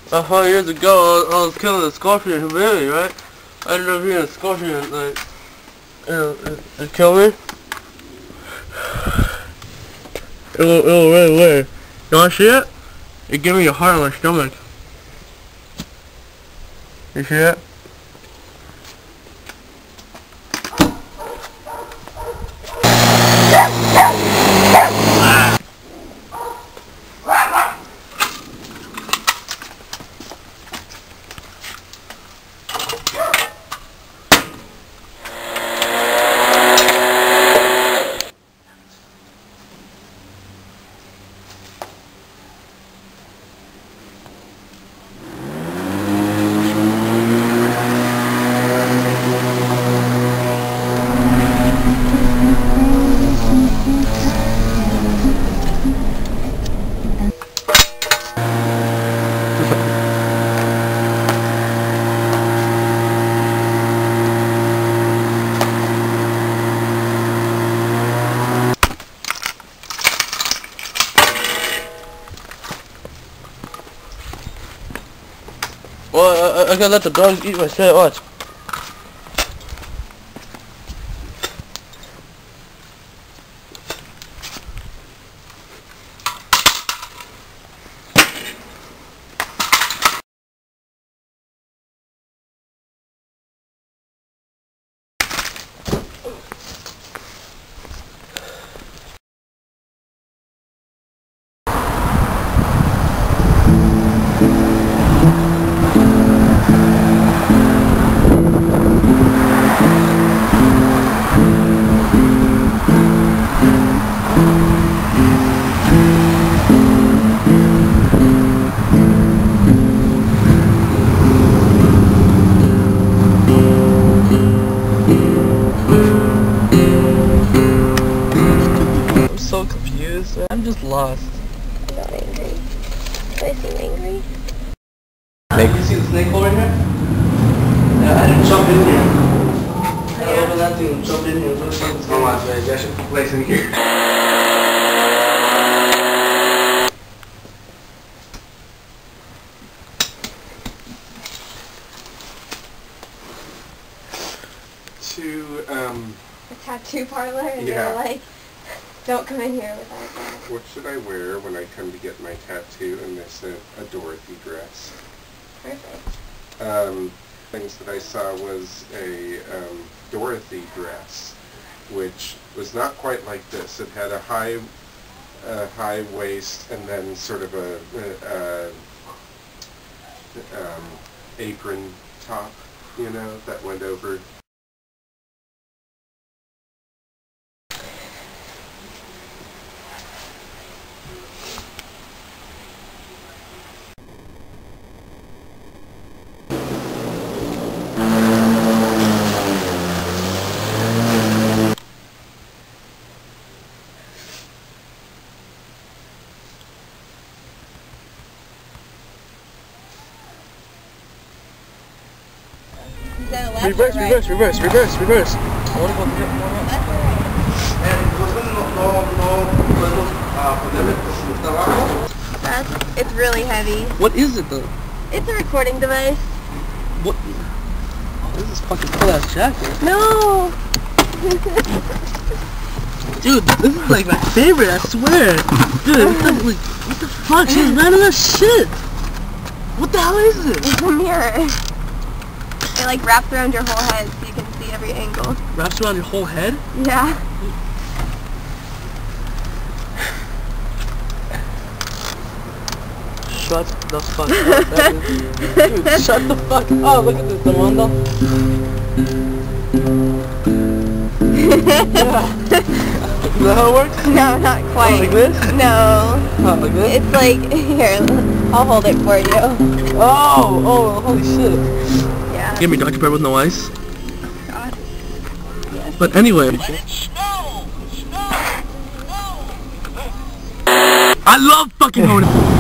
5 years ago, I was killing a scorpion humanity, right? I ended up being a scorpion, like, it killed me. It will really weird. You wanna see it? It gave me a heart on my stomach. You see it? Well, I gotta let the dogs eat my shit, watch. So confused. I'm just lost. I'm not angry. Do I seem angry? You see the snake hole right here? Yeah, I didn't jump in here. I opened that thing and jumped in here. Oh my god, I should put place in here. A tattoo parlor and Yeah. they're like, don't come in here without that. What should I wear when I come to get my tattoo? And they said a Dorothy dress. Perfect. Things that I saw was a Dorothy dress, which was not quite like this. It had a high waist and then sort of a apron top, you know, that went over. Reverse. I wanna go get more It's really heavy. What is it though? It's a recording device. What? Oh, this is fucking cool ass jacket. No! Dude, this is like my favorite, I swear. Dude, what the fuck? She's random as shit. What the hell is it? It's a mirror. It like wraps around your whole head so you can see every angle. Wraps around your whole head? Yeah. Shut the fuck up. Dude, shut the fuck up. Look at this, Amanda. Yeah. Is that how it works? No, not quite. Oh, like this? No. Oh, like this? It's like, here, I'll hold it for you. Oh, holy shit. Yeah. Give me Dr. Pepper with no ice. God. Yes. But anyway. I love fucking Hoda.